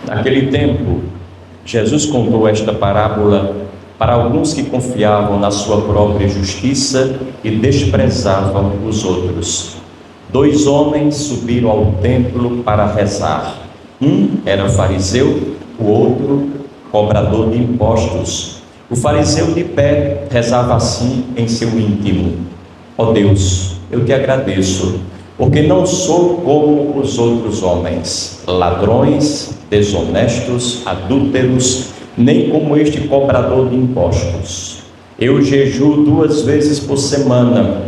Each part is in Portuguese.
Naquele tempo, Jesus contou esta parábola para alguns que confiavam na sua própria justiça e desprezavam os outros. 2 homens subiram ao templo para rezar. Um era fariseu, o outro cobrador de impostos. O fariseu de pé rezava assim em seu íntimo: ó Deus, eu te agradeço, porque não sou como os outros homens, ladrões, desonestos, adúlteros, nem como este cobrador de impostos. Eu jejuo 2 vezes por semana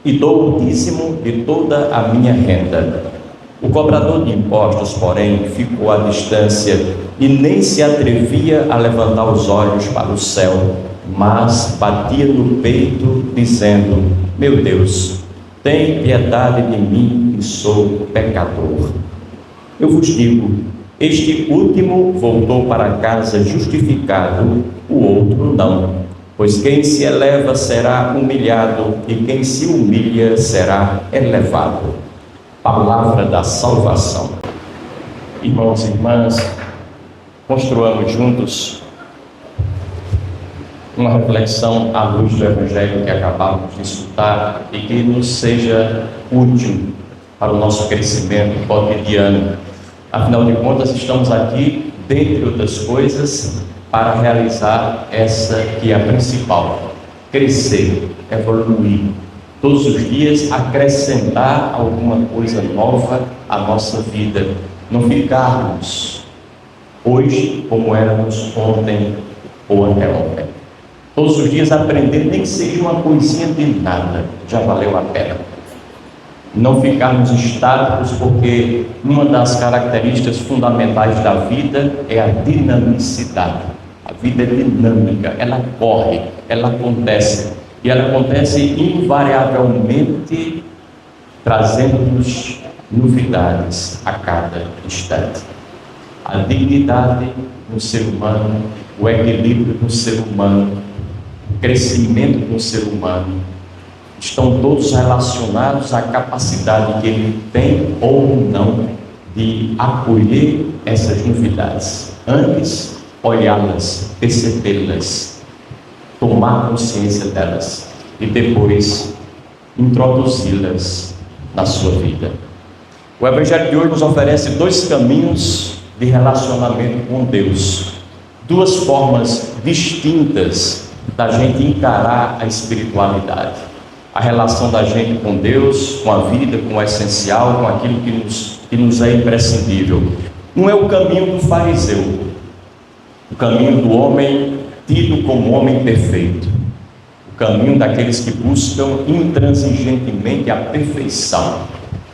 e dou o dízimo de toda a minha renda. O cobrador de impostos, porém, ficou à distância e nem se atrevia a levantar os olhos para o céu, mas batia no peito, dizendo: meu Deus, tem piedade de mim, que sou pecador. Eu vos digo, este último voltou para casa justificado, o outro não. Pois quem se eleva será humilhado, e quem se humilha será elevado. Palavra da salvação. Irmãos e irmãs, construamos juntos uma reflexão à luz do Evangelho que acabamos de escutar e que nos seja útil para o nosso crescimento cotidiano. Afinal de contas, estamos aqui, dentre outras coisas, para realizar essa que é a principal: crescer, evoluir, todos os dias acrescentar alguma coisa nova à nossa vida, não ficarmos hoje como éramos ontem ou anteontem. Todos os dias aprender, nem que seja uma coisinha de nada, já valeu a pena. Não ficarmos estáticos, porque uma das características fundamentais da vida é a dinamicidade. A vida é dinâmica, ela corre, ela acontece, e ela acontece invariavelmente trazendo-nos novidades a cada instante. A dignidade no ser humano, o equilíbrio no ser humano, o crescimento no ser humano, estão todos relacionados à capacidade que ele tem ou não de acolher essas novidades. Antes, olhá-las, percebê-las, tomar consciência delas e depois introduzi-las na sua vida. O Evangelho de hoje nos oferece 2 caminhos de relacionamento com Deus, 2 formas distintas da gente encarar a espiritualidade, a relação da gente com Deus, com a vida, com o essencial, com aquilo que nos é imprescindível. Um é o caminho do fariseu, o caminho do homem tido como homem perfeito, o caminho daqueles que buscam intransigentemente a perfeição.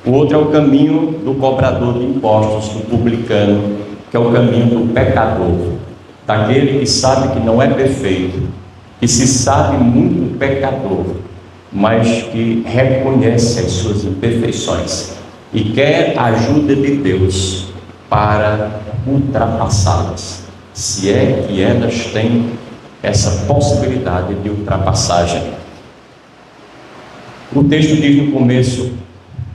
O outro é o caminho do cobrador de impostos, do publicano, que é o caminho do pecador, daquele que sabe que não é perfeito, que se sabe muito pecador, mas que reconhece as suas imperfeições e quer a ajuda de Deus para ultrapassá-las, se é que elas têm essa possibilidade de ultrapassagem. O texto diz no começo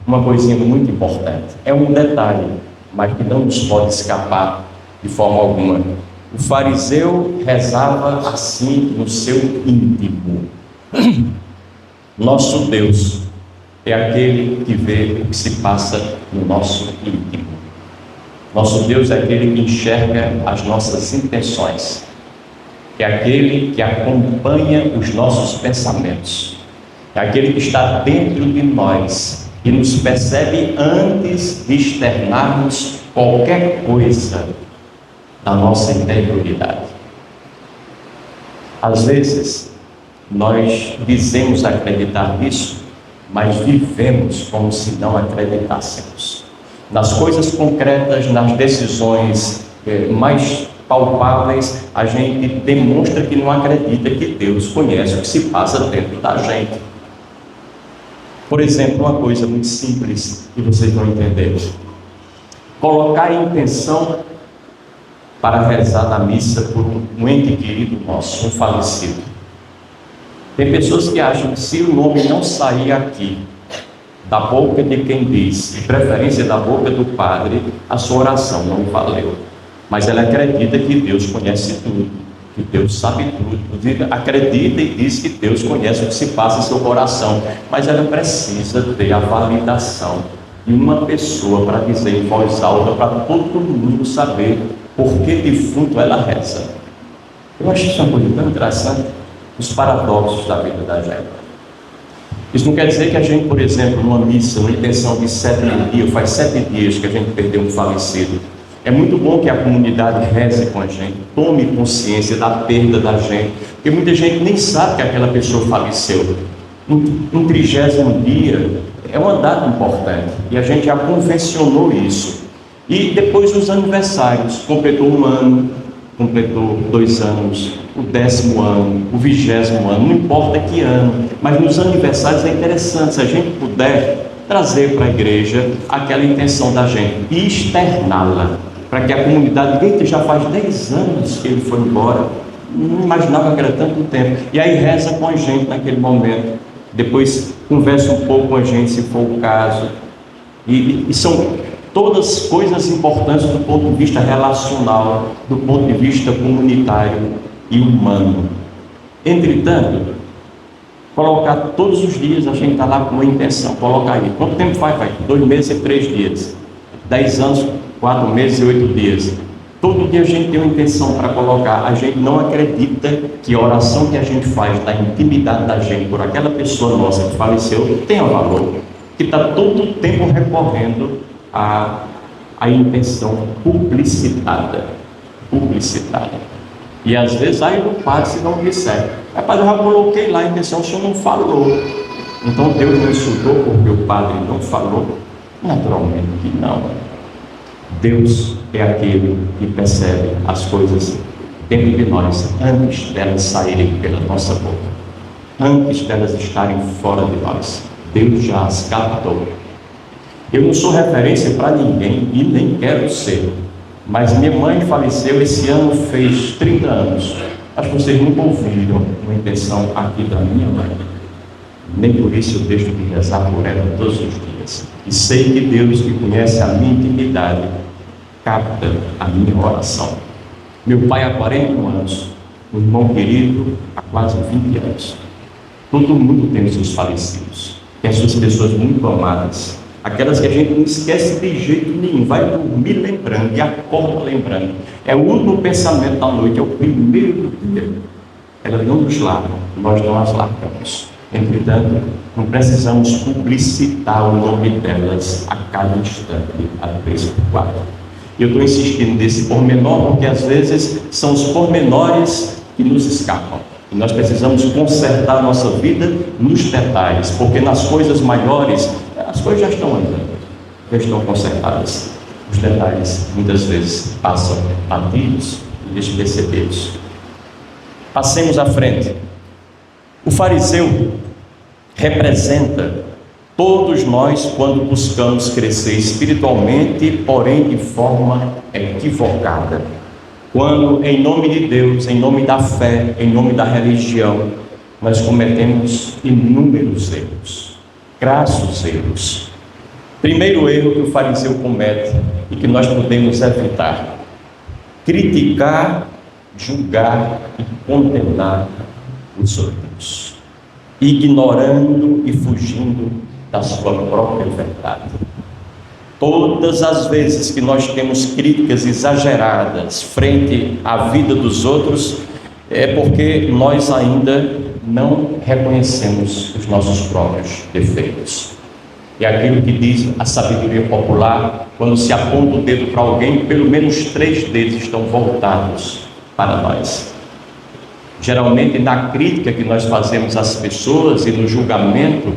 uma coisinha muito importante, é um detalhe, mas que não nos pode escapar de forma alguma. O fariseu rezava assim no seu íntimo: nosso Deus é aquele que vê o que se passa no nosso íntimo. Nosso Deus é aquele que enxerga as nossas intenções, é aquele que acompanha os nossos pensamentos, é aquele que está dentro de nós e nos percebe antes de externarmos qualquer coisa da nossa interioridade. Às vezes, nós dizemos acreditar nisso, mas vivemos como se não acreditássemos. Nas coisas concretas, nas decisões mais palpáveis, a gente demonstra que não acredita que Deus conhece o que se passa dentro da gente. Por exemplo, uma coisa muito simples que vocês vão entender: colocar a intenção para rezar na missa por um ente querido nosso, um falecido. Tem pessoas que acham que se o nome não sair aqui, da boca de quem diz, de preferência da boca do padre, a sua oração não valeu. mas ela acredita que Deus conhece tudo, que Deus sabe tudo, inclusive acredita e diz que Deus conhece o que se passa em seu coração, mas ela precisa ter a validação de uma pessoa para dizer em voz alta, para todo mundo saber por que defunto ela reza. Eu acho isso uma coisa tão interessante, os paradoxos da vida da gente. Isso não quer dizer que a gente, por exemplo, numa missa, uma intenção de 7 dias, faz 7 dias que a gente perdeu um falecido. É muito bom que a comunidade reze com a gente, tome consciência da perda da gente, porque muita gente nem sabe que aquela pessoa faleceu. Um 30º dia é uma data importante, e a gente já convencionou isso. E depois os aniversários, completou 1 ano, completou 2 anos, o 10º ano, o 20º ano, não importa que ano, mas nos aniversários é interessante, se a gente puder trazer para a igreja aquela intenção da gente e externá-la, para que a comunidade, eita, já faz 10 anos que ele foi embora, não imaginava que era tanto tempo, e aí reza com a gente naquele momento, depois conversa um pouco com a gente, se for o caso, e são todas coisas importantes do ponto de vista relacional, do ponto de vista comunitário e humano. Entretanto, colocar todos os dias, a gente está lá com uma intenção, colocar aí, quanto tempo faz? 2 meses e 3 dias, 10 anos, 4 meses e 8 dias. Todo dia a gente tem uma intenção para colocar. A gente não acredita que a oração que a gente faz na intimidade da gente por aquela pessoa nossa que faleceu tenha valor, que está todo o tempo recorrendo à intenção publicitada. E às vezes aí o padre se não disser, rapaz, eu já coloquei lá a intenção, o senhor não falou, então Deus não insultou porque o padre não falou? Naturalmente que não. Deus é aquele que percebe as coisas dentro de nós antes delas saírem pela nossa boca, antes delas estarem fora de nós. Deus já as captou. Eu não sou referência para ninguém e nem quero ser, mas minha mãe faleceu esse ano, fez 30 anos. Acho que vocês nunca ouviram uma intenção aqui da minha mãe. Nem por isso eu deixo de rezar por ela todos os dias. E sei que Deus, que conhece a minha intimidade, capta a minha oração. Meu pai há 41 anos, um irmão querido há quase 20 anos. Todo mundo tem os seus falecidos, tem as suas pessoas muito amadas, aquelas que a gente não esquece de jeito nenhum, vai dormir lembrando e acorda lembrando. É o último pensamento da noite, é o primeiro dia. Elas não nos largam, nós não as largamos. Entretanto, não precisamos publicitar o nome delas a cada instante, a 3 ou 4. Eu estou insistindo nesse pormenor porque às vezes são os pormenores que nos escapam. E nós precisamos consertar a nossa vida nos detalhes, porque nas coisas maiores, as coisas já estão andando, já estão consertadas. Os detalhes muitas vezes passam batidos e despercebidos. Passemos à frente. O fariseu representa todos nós quando buscamos crescer espiritualmente, porém de forma equivocada. Quando, em nome de Deus, em nome da fé, em nome da religião, nós cometemos inúmeros erros, crassos erros. Primeiro erro que o fariseu comete e que nós podemos evitar: criticar, julgar e condenar os outros, ignorando e fugindo da sua própria verdade. Todas as vezes que nós temos críticas exageradas frente à vida dos outros, é porque nós ainda não reconhecemos os nossos próprios defeitos. É aquilo que diz a sabedoria popular: quando se aponta o dedo para alguém, pelo menos 3 dedos estão voltados para nós. Geralmente, na crítica que nós fazemos às pessoas e no julgamento,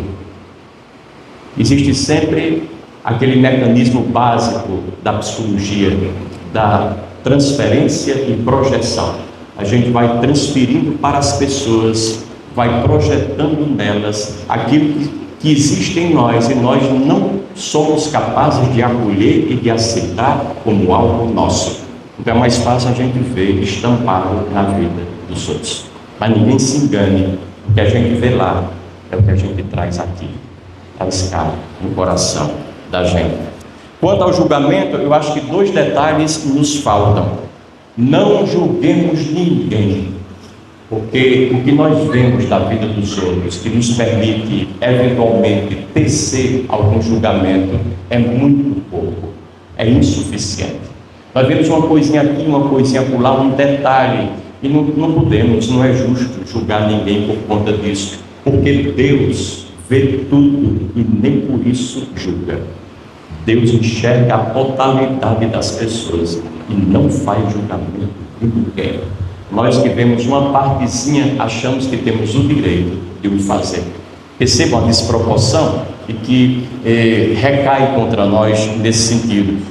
existe sempre aquele mecanismo básico da psicologia, da transferência e projeção. A gente vai transferindo para as pessoas, vai projetando nelas aquilo que existe em nós e nós não somos capazes de acolher e de aceitar como algo nosso. Então é mais fácil a gente ver estampado na vida dos outros. Mas ninguém se engane, o que a gente vê lá é o que a gente traz aqui, a escala no coração da gente. Quanto ao julgamento, eu acho que 2 detalhes nos faltam. Não julguemos ninguém, porque o que nós vemos da vida dos outros, que nos permite, eventualmente, tecer algum julgamento, é muito pouco, é insuficiente. Nós vemos uma coisinha aqui, uma coisinha acolá, um detalhe, e não podemos, não é justo julgar ninguém por conta disso, porque Deus vê tudo e nem por isso julga. Deus enxerga a totalidade das pessoas e não faz julgamento de ninguém. Nós que vemos uma partezinha, achamos que temos o direito de o fazer. Percebam a desproporção e que recai contra nós nesse sentido.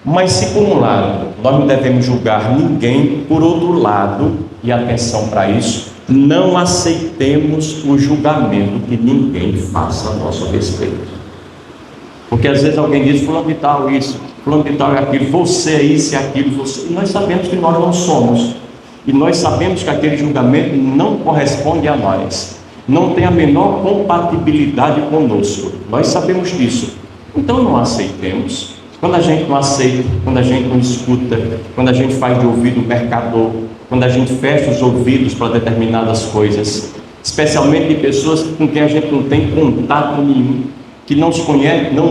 Mas se por um lado nós não devemos julgar ninguém, por outro lado, e atenção para isso, não aceitemos o julgamento que ninguém faça a nosso respeito. Porque às vezes alguém diz, fulano de tal isso, fulano de tal é aquilo, você é isso e aquilo, você... E nós sabemos que nós não somos. E nós sabemos que aquele julgamento não corresponde a nós. Não tem a menor compatibilidade conosco. Nós sabemos disso. Então não aceitemos. Quando a gente não aceita, quando a gente não escuta, quando a gente faz de ouvido mercador, quando a gente fecha os ouvidos para determinadas coisas, especialmente de pessoas com quem a gente não tem contato nenhum, que não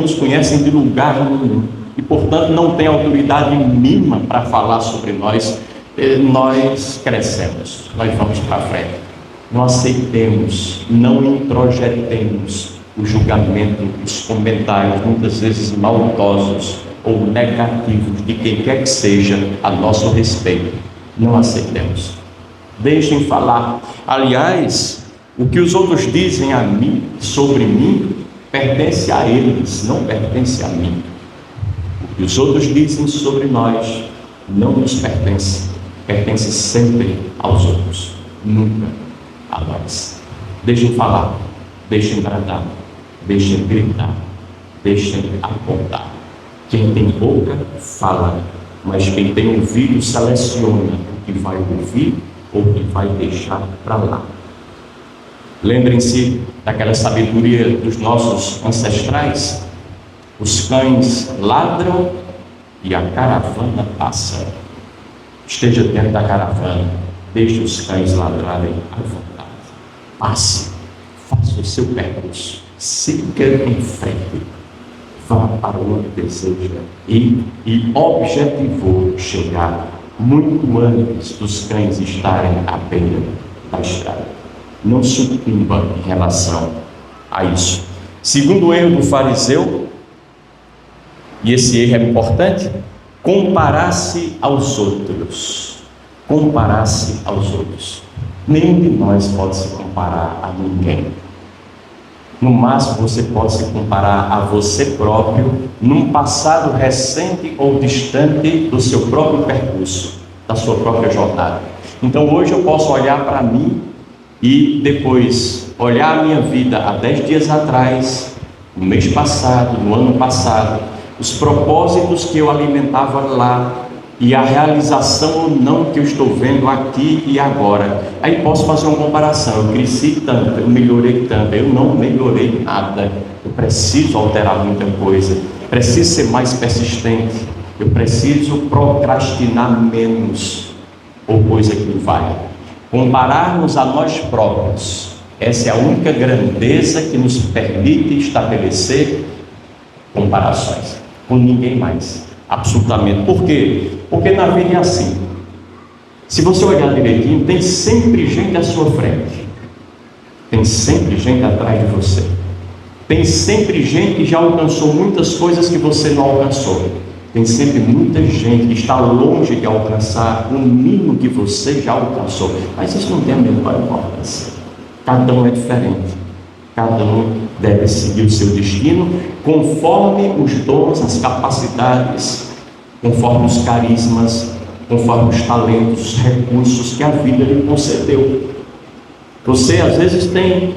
nos conhecem de lugar nenhum e, portanto, não tem autoridade mínima para falar sobre nós, nós crescemos, nós vamos para frente. Não aceitemos, não introjetemos o julgamento, os comentários, muitas vezes maldosos ou negativos de quem quer que seja a nosso respeito. Não aceitemos. Deixem falar. Aliás, o que os outros dizem a mim, sobre mim, pertence a eles, não pertence a mim. O que os outros dizem sobre nós não nos pertence, pertence sempre aos outros, nunca a nós. Deixem falar, deixem bradar, deixem gritar, deixem apontar. Quem tem boca, fala, mas quem tem ouvido, seleciona o que vai ouvir ou o que vai deixar para lá. Lembrem-se daquela sabedoria dos nossos ancestrais: os cães ladram e a caravana passa. Esteja dentro da caravana, deixe os cães ladrarem à vontade. Passe, faça o seu percurso, siga em frente, vá para onde deseja ir e objetivou chegar muito antes dos cães estarem à beira da estrada. Não sucumba em relação a isso. Segundo erro do fariseu, e esse erro é importante, comparar-se aos outros. Comparar-se aos outros. Nenhum de nós pode se comparar a ninguém. No máximo você pode se comparar a você próprio num passado recente ou distante do seu próprio percurso, da sua própria jornada. Então hoje eu posso olhar para mim e depois olhar a minha vida há 10 dias atrás, no mês passado, no ano passado, os propósitos que eu alimentava lá e a realização ou não que eu estou vendo aqui e agora. Aí posso fazer uma comparação: eu cresci tanto, eu melhorei tanto, eu não melhorei nada, eu preciso alterar muita coisa, preciso ser mais persistente, eu preciso procrastinar menos, ou coisa que vai. Compararmos a nós próprios, essa é a única grandeza que nos permite estabelecer comparações com ninguém mais, absolutamente. Por quê? Porque na vida é assim. Se você olhar direitinho, tem sempre gente à sua frente, tem sempre gente atrás de você, tem sempre gente que já alcançou muitas coisas que você não alcançou, tem sempre muita gente que está longe de alcançar o mínimo que você já alcançou, mas isso não tem a menor importância. Cada um é diferente, cada um deve seguir o seu destino conforme os dons, as capacidades, conforme os carismas, conforme os talentos, os recursos que a vida lhe concedeu. Você às vezes tem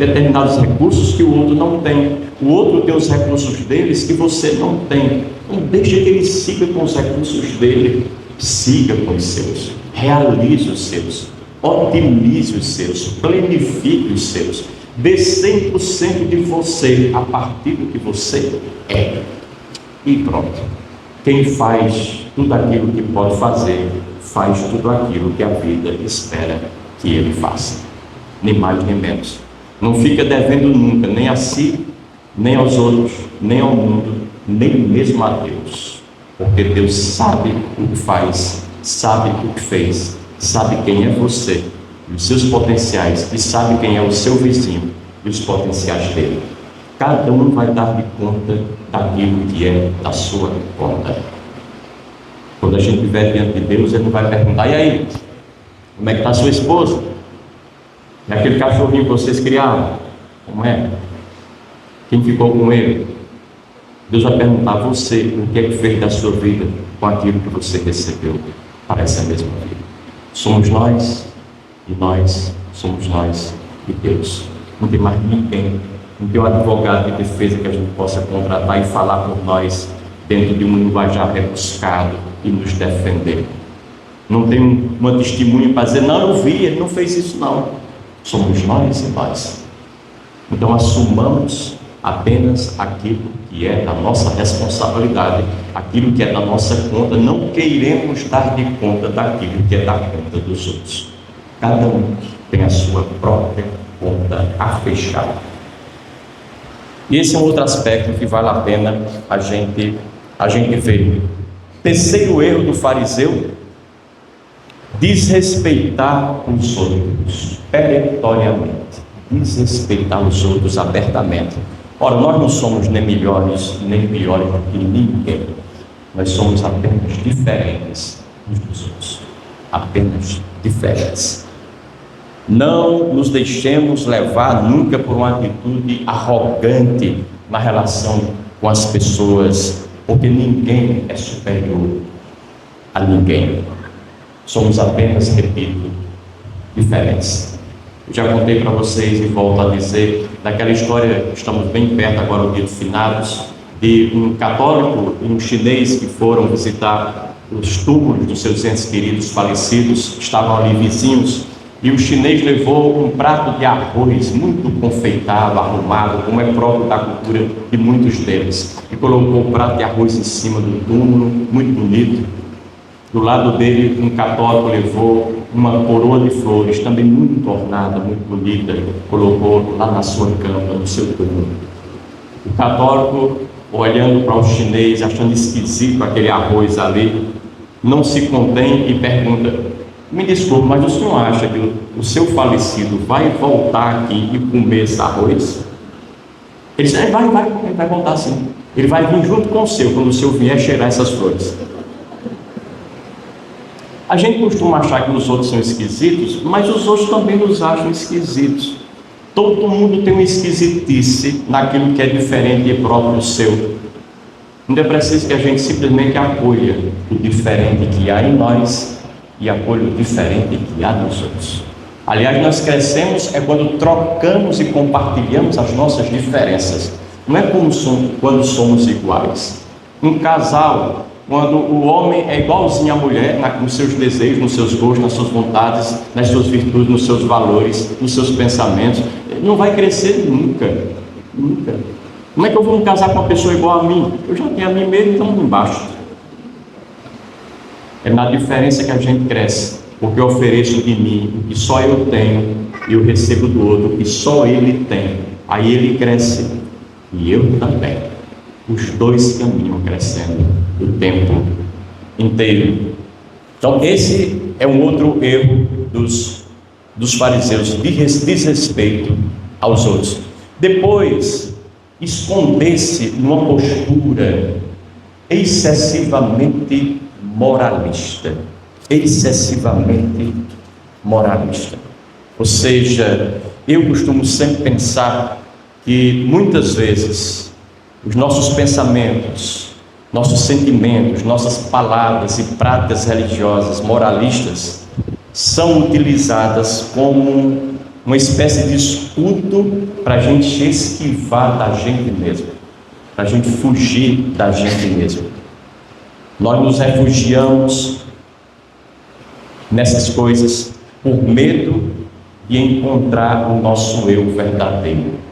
determinados recursos que o outro não tem, o outro tem os recursos deles que você não tem. Não deixe que ele siga com os recursos dele, siga com os seus, realize os seus, otimize os seus, planifique os seus, dê 100% de você a partir do que você é. e pronto. Quem faz tudo aquilo que pode fazer, faz tudo aquilo que a vida espera que ele faça, nem mais nem menos. Não fica devendo nunca, nem a si, nem aos outros, nem ao mundo, nem mesmo a Deus, porque Deus sabe o que faz, sabe o que fez, sabe quem é você e os seus potenciais, e sabe quem é o seu vizinho e os potenciais dele. Cada um vai dar de conta daquilo que é da sua conta. Quando a gente estiver diante de Deus, Ele não vai perguntar: e aí, como é que está a sua esposa? E aquele cachorrinho que vocês criaram, como é? Quem ficou com ele? Deus vai perguntar a você o que é que fez da sua vida com aquilo que você recebeu para essa mesma vida. Somos nós, e nós somos nós e Deus. Não tem mais ninguém, não tem um advogado de defesa que a gente possa contratar e falar por nós dentro de um linguajar rebuscado e nos defender. Não tem uma testemunha para dizer: não, eu vi, ele não fez isso não. Somos nós e nós. Então assumamos apenas aquilo que é da nossa responsabilidade, aquilo que é da nossa conta. Não queiremos dar de conta daquilo que é da conta dos outros. Cada um tem a sua própria conta a fechar. E esse é um outro aspecto que vale a pena a gente ver. Terceiro erro do fariseu: desrespeitar os outros peremptoriamente, desrespeitar os outros abertamente. Ora, nós não somos nem melhores nem piores do que ninguém, nós somos apenas diferentes uns dos outros, apenas diferentes. Não nos deixemos levar nunca por uma atitude arrogante na relação com as pessoas, porque ninguém é superior a ninguém. Somos apenas, repito, diferentes. Eu já contei para vocês e volto a dizer daquela história, estamos bem perto agora do dia dos finados, de um católico e um chinês que foram visitar os túmulos dos seus entes queridos falecidos, estavam ali vizinhos, e o chinês levou um prato de arroz muito confeitado, arrumado, como é próprio da cultura de muitos deles, e colocou o prato de arroz em cima do túmulo, muito bonito. Do lado dele, um católico levou uma coroa de flores, também muito ornada, muito bonita, colocou lá na sua cama, no seu túmulo. O católico, olhando para o chinês, achando esquisito aquele arroz ali, não se contém e pergunta: me desculpe, mas o senhor acha que o seu falecido vai voltar aqui e comer esse arroz? Ele disse: ele vai voltar sim. Ele vai vir junto com o seu, quando o senhor vier cheirar essas flores. A gente costuma achar que os outros são esquisitos, mas os outros também nos acham esquisitos. Todo mundo tem uma esquisitice naquilo que é diferente e próprio seu. Não é preciso que a gente simplesmente acolha o diferente que há em nós e acolha o diferente que há nos outros. Aliás, nós crescemos quando trocamos e compartilhamos as nossas diferenças. Não é como quando somos iguais. Um casal, quando o homem é igualzinho à mulher nos seus desejos, nos seus gostos, nas suas vontades, nas suas virtudes, nos seus valores, nos seus pensamentos, não vai crescer nunca, nunca. Como é que eu vou me casar com uma pessoa igual a mim? Eu já tenho a mim mesmo, então embaixo. É na diferença que a gente cresce, porque eu ofereço de mim o que só eu tenho e eu recebo do outro o que só ele tem. Aí ele cresce e eu também. Os dois caminham crescendo o tempo inteiro. Então esse é um outro erro dos fariseus, de desrespeito aos outros. Depois, esconder-se numa postura excessivamente moralista. Excessivamente moralista. Ou seja, eu costumo sempre pensar que muitas vezes os nossos pensamentos, nossos sentimentos, nossas palavras e práticas religiosas moralistas são utilizadas como uma espécie de escudo para a gente esquivar da gente mesmo, para a gente fugir da gente mesmo. Nós nos refugiamos nessas coisas por medo de encontrar o nosso eu verdadeiro.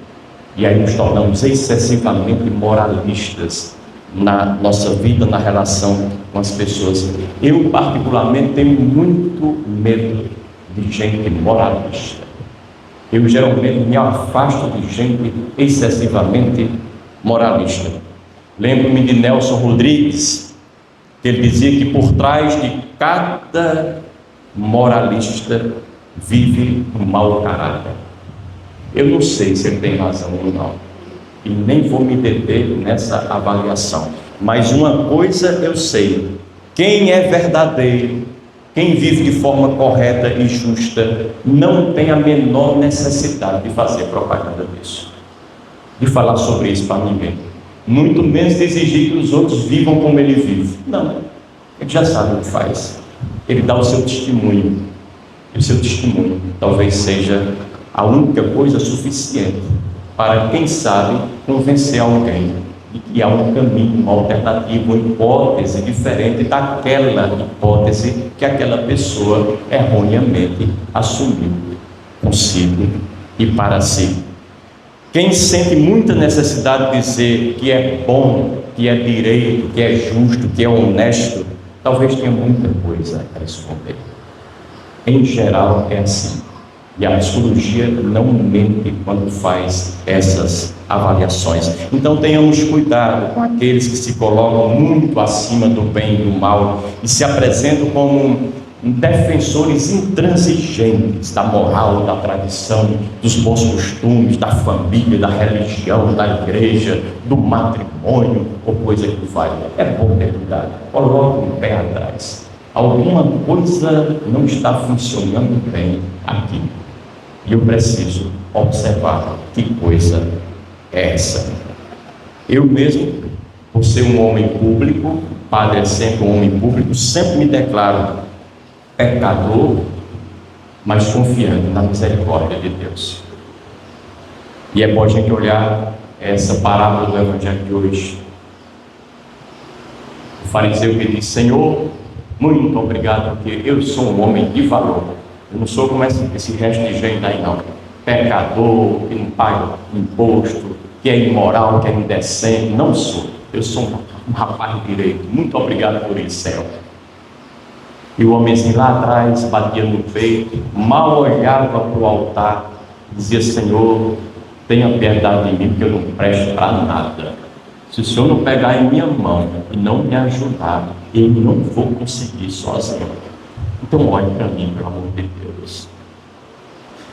E aí nos tornamos excessivamente moralistas na nossa vida, na relação com as pessoas. Eu, particularmente, tenho muito medo de gente moralista. Eu, geralmente, me afasto de gente excessivamente moralista. Lembro-me de Nelson Rodrigues, que ele dizia que por trás de cada moralista vive um mau caráter. Eu não sei se ele tem razão ou não, e nem vou me deter nessa avaliação, mas uma coisa eu sei: quem é verdadeiro, quem vive de forma correta e justa, não tem a menor necessidade de fazer propaganda disso, de falar sobre isso para ninguém, muito menos de exigir que os outros vivam como ele vive. Não, ele já sabe o que faz, ele dá o seu testemunho, e o seu testemunho talvez seja a única coisa suficiente para, quem sabe, convencer alguém de que há um caminho, uma alternativa, uma hipótese diferente daquela hipótese que aquela pessoa erroneamente assumiu consigo e para si. Quem sente muita necessidade de dizer que é bom, que é direito, que é justo, que é honesto, talvez tenha muita coisa a esconder. Em geral é assim. E a psicologia não mente quando faz essas avaliações. Então tenhamos cuidado com aqueles que se colocam muito acima do bem e do mal e se apresentam como defensores intransigentes da moral, da tradição, dos bons costumes, da família, da religião, da igreja, do matrimônio ou coisa que valha. É bom ter cuidado. Coloque um pé atrás. Alguma coisa não está funcionando bem aqui. E eu preciso observar que coisa é essa. Eu mesmo, por ser um homem público, padre é sempre um homem público, sempre me declaro pecador, mas confiando na misericórdia de Deus. E é bom a gente olhar essa parábola do Evangelho de hoje. O fariseu que diz: Senhor, muito obrigado, porque eu sou um homem de valor. Eu não sou como esse resto de gente aí não, pecador, que não paga imposto, que é imoral, que é indecente. Não sou. Eu sou um rapaz de direito. Muito obrigado por isso, Senhor. E o homenzinho lá atrás batia no peito, mal olhava para o altar, dizia: Senhor, tenha piedade de mim, porque eu não presto para nada. Se o Senhor não pegar em minha mão e não me ajudar, eu não vou conseguir sozinho. Então olhe para mim, pelo amor de Deus.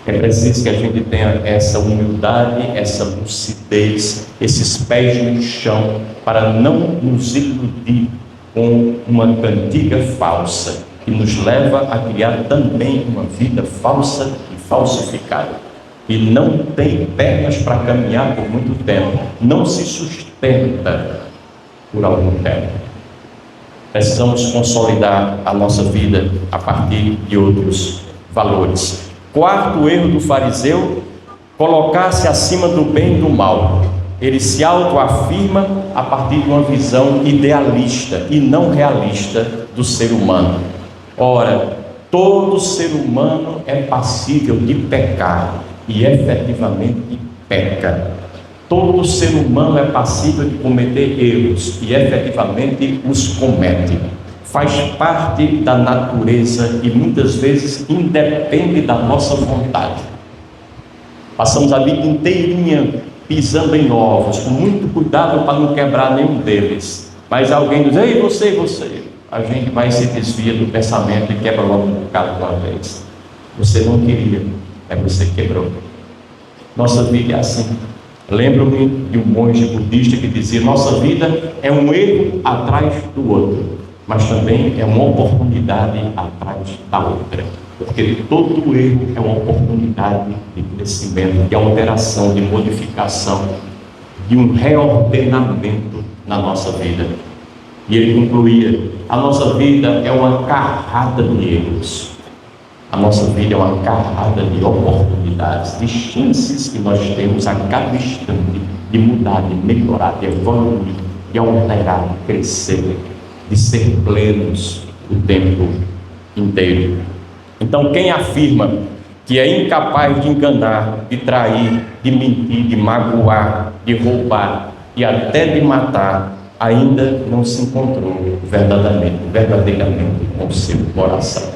É preciso que a gente tenha essa humildade, essa lucidez, esses pés no chão, para não nos iludir com uma cantiga falsa, que nos leva a criar também uma vida falsa e falsificada. E não tem pernas para caminhar por muito tempo, não se sustenta por algum tempo. Precisamos consolidar a nossa vida a partir de outros valores. Quarto erro do fariseu: colocar-se acima do bem e do mal. Ele se autoafirma a partir de uma visão idealista e não realista do ser humano. Ora, todo ser humano é passível de pecar e efetivamente peca. Todo ser humano é passível de cometer erros e efetivamente os comete. Faz parte da natureza e muitas vezes independe da nossa vontade. Passamos a vida inteirinha pisando em ovos, com muito cuidado para não quebrar nenhum deles. Mas alguém diz: ei, você. A gente vai e se desvia do pensamento e quebra logo um bocado de uma vez. Você não queria, é você que quebrou. Nossa vida é assim. Lembro-me de um monge budista que dizia: nossa vida é um erro atrás do outro, mas também é uma oportunidade atrás da outra, porque todo erro é uma oportunidade de crescimento, de alteração, de modificação, de um reordenamento na nossa vida. E ele concluía: a nossa vida é uma carrada de erros. A nossa vida é uma carrada de oportunidades, de chances que nós temos a cada instante de mudar, de melhorar, de evoluir, de alterar, de crescer, de ser plenos o tempo inteiro. Então, quem afirma que é incapaz de enganar, de trair, de mentir, de magoar, de roubar e até de matar, ainda não se encontrou verdadeiramente com o seu coração.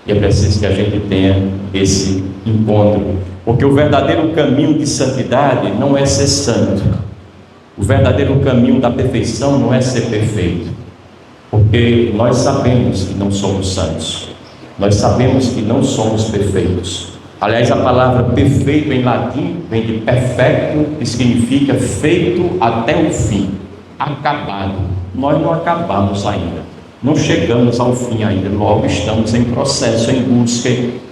E é preciso que a gente tenha esse encontro, porque o verdadeiro caminho de santidade não é ser santo. O verdadeiro caminho da perfeição não é ser perfeito, porque nós sabemos que não somos santos, nós sabemos que não somos perfeitos. Aliás, a palavra perfeito em latim vem de perfecto, que significa feito até o fim, acabado. Nós não acabamos ainda, não chegamos ao fim ainda, logo estamos em processo, em busca,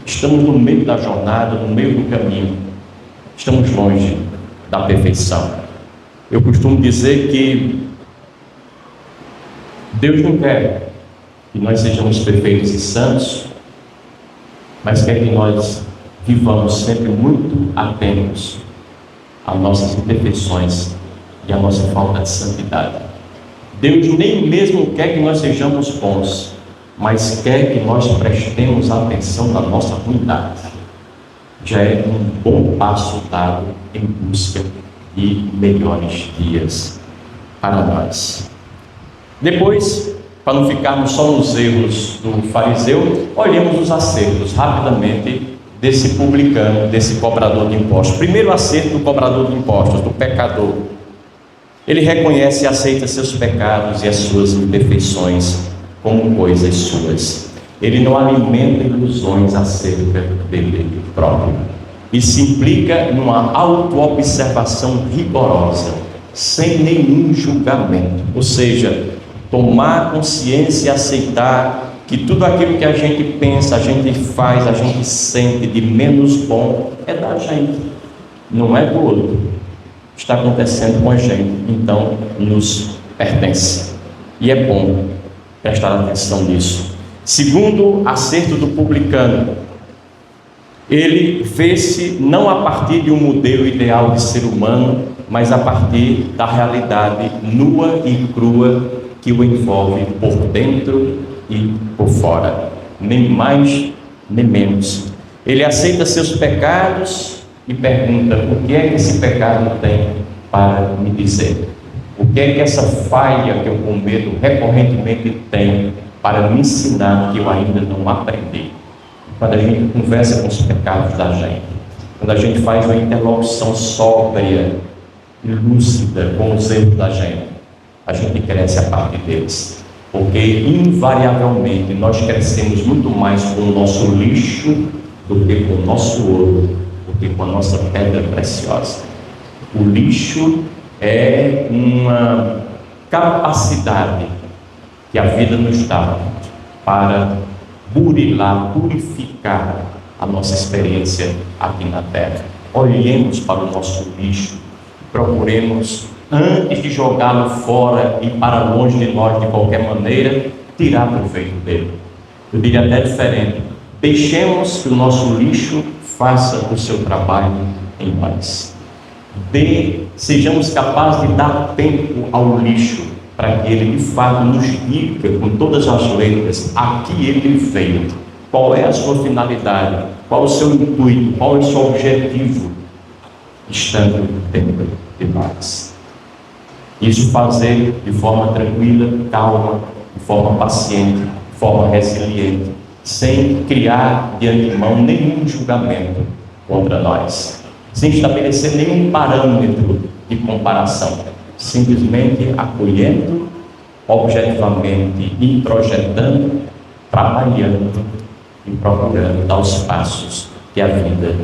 estamos no meio da jornada, no meio do caminho, estamos longe da perfeição. Eu costumo dizer que Deus não quer que nós sejamos perfeitos e santos, mas quer que nós vivamos sempre muito atentos às nossas imperfeições e à nossa falta de santidade. Deus nem mesmo quer que nós sejamos bons, mas quer que nós prestemos atenção na nossa ruindade. Já é um bom passo dado em busca de melhores dias para nós. Depois, para não ficarmos só nos erros do fariseu, olhemos os acertos rapidamente desse publicano, desse cobrador de impostos. Primeiro acerto do cobrador de impostos, do pecador. Ele reconhece e aceita seus pecados e as suas imperfeições como coisas suas. Ele não alimenta ilusões acerca dele próprio. E se implica numa autoobservação rigorosa, sem nenhum julgamento. Ou seja, tomar consciência e aceitar que tudo aquilo que a gente pensa, a gente faz, a gente sente de menos bom é da gente, não é do outro. Está acontecendo com a gente, então nos pertence. E é bom prestar atenção nisso. Segundo acerto do publicano, ele fez-se não a partir de um modelo ideal de ser humano, mas a partir da realidade nua e crua que o envolve por dentro e por fora, nem mais nem menos. Ele aceita seus pecados e pergunta: o que é que esse pecado tem para me dizer? O que é que essa falha que eu cometo recorrentemente tem para me ensinar que eu ainda não aprendi? Quando a gente conversa com os pecados da gente, quando a gente faz uma interlocução sóbria e lúcida com os erros da gente, a gente cresce a partir deles, porque invariavelmente nós crescemos muito mais com o nosso lixo do que com o nosso ouro, do que com a nossa pedra preciosa. O lixo é uma capacidade que a vida nos dá para burilar, purificar a nossa experiência aqui na Terra. Olhemos para o nosso lixo, procuremos, antes de jogá-lo fora e para longe de nós de qualquer maneira, tirar proveito dele. Eu diria até diferente: deixemos que o nosso lixo faça o seu trabalho em nós. Sejamos capazes de dar tempo ao lixo, para que ele de fato nos diga com todas as letras a que ele veio, qual é a sua finalidade, qual é o seu intuito, qual é o seu objetivo, estando dentro de nós. Isso fazer de forma tranquila, calma, de forma paciente, de forma resiliente, sem criar de antemão nenhum julgamento contra nós, sem estabelecer nenhum parâmetro de comparação, simplesmente acolhendo, objetivamente introjetando, trabalhando e procurando dar os passos que a vida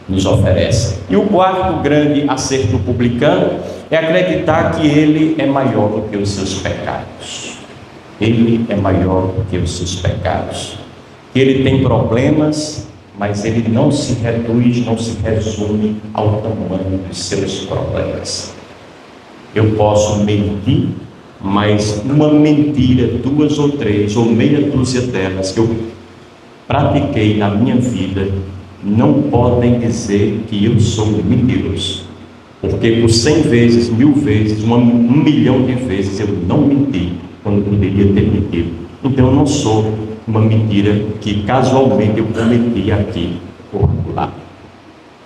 nos oferece. E o quarto grande acerto do publicano é acreditar que ele é maior do que os seus pecados. Ele é maior do que os seus pecados. Que ele tem problemas, mas ele não se reduz, não se resume ao tamanho dos seus problemas. Eu posso mentir, mas uma mentira, 2 ou 3 ou meia dúzia delas que eu pratiquei na minha vida não podem dizer que eu sou mentiroso, porque por 100 vezes, 1000 vezes, 1 milhão de vezes eu não menti quando poderia ter mentido. Então eu não sou uma mentira que casualmente eu cometi aqui ou lá.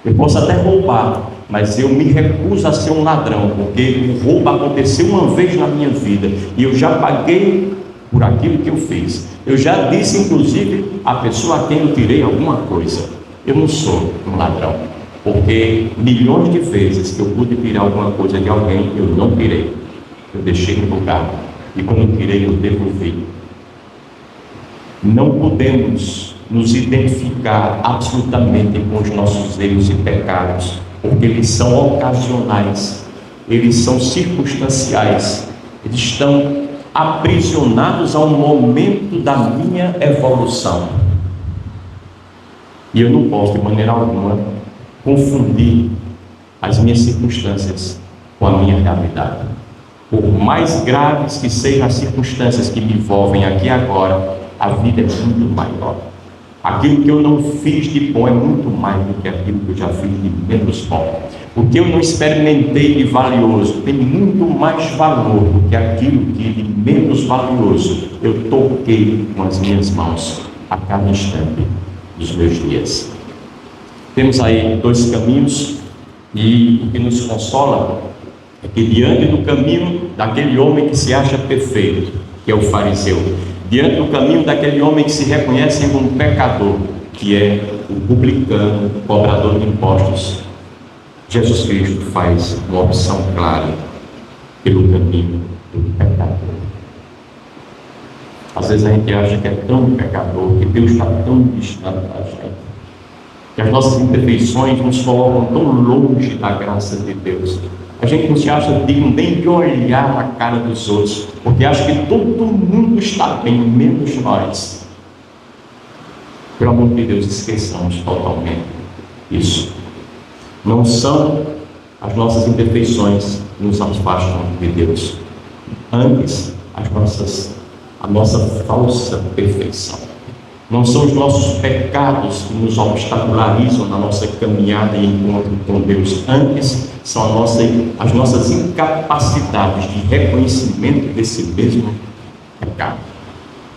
Eu posso até roubar, mas eu me recuso a ser um ladrão, porque o roubo aconteceu uma vez na minha vida e eu já paguei por aquilo que eu fiz. Eu já disse, inclusive, à pessoa a quem eu tirei alguma coisa: eu não sou um ladrão, porque milhões de vezes que eu pude tirar alguma coisa de alguém, eu não tirei, eu deixei no lugar, e quando eu tirei, eu devolvi. Não podemos nos identificar absolutamente com os nossos erros e pecados, porque eles são ocasionais, eles são circunstanciais, eles estão aprisionados ao momento da minha evolução. E eu não posso, de maneira alguma, confundir as minhas circunstâncias com a minha realidade. Por mais graves que sejam as circunstâncias que me envolvem aqui e agora, a vida é muito maior. Aquilo que eu não fiz de bom é muito mais do que aquilo que eu já fiz de menos bom. O que eu não experimentei de valioso tem muito mais valor do que aquilo que de menos valioso eu toquei com as minhas mãos a cada instante dos meus dias. Temos aí dois caminhos, e o que nos consola é que diante do caminho daquele homem que se acha perfeito, que é o fariseu, diante do caminho daquele homem que se reconhece como pecador, que é o publicano, o cobrador de impostos, Jesus Cristo faz uma opção clara pelo caminho do pecador. Às vezes a gente acha que é tão pecador, que Deus está tão distante da gente, que as nossas imperfeições nos colocam tão longe da graça de Deus. A gente não se acha digno nem de olhar a cara dos outros, porque acha que todo mundo está bem, menos nós. Pelo amor de Deus, esqueçamos totalmente isso. Não são as nossas imperfeições que nos afastam de Deus, antes a nossa falsa perfeição. Não são os nossos pecados que nos obstacularizam na nossa caminhada e encontro com Deus, antes são as nossas incapacidades de reconhecimento desse mesmo pecado.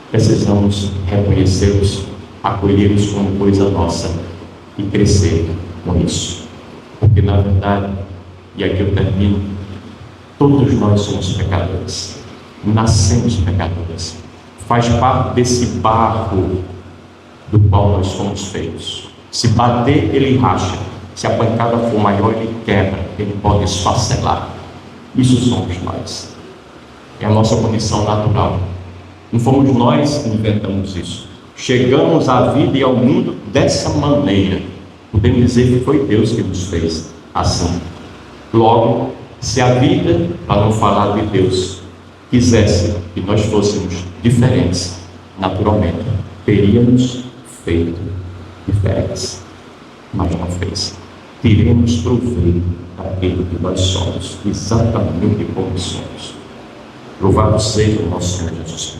Precisamos reconhecê-los, acolhê-los como coisa nossa e crescer com isso. Porque na verdade, e aqui eu termino, todos nós somos pecadores, nascemos pecadores, faz parte desse barro do qual nós somos feitos. Se bater, ele racha. Se a pancada for maior, ele quebra, ele pode esfacelar. Isso somos nós. É a nossa condição natural. Não fomos nós que inventamos isso. Chegamos à vida e ao mundo dessa maneira. Podemos dizer que foi Deus que nos fez assim. Logo, se a vida, para não falar de Deus, quisesse que nós fôssemos diferentes, naturalmente, teríamos feito diferentes, mas não fez. Tiremos proveito daquilo que nós somos, exatamente como somos. Louvado seja o nosso Senhor Jesus Cristo.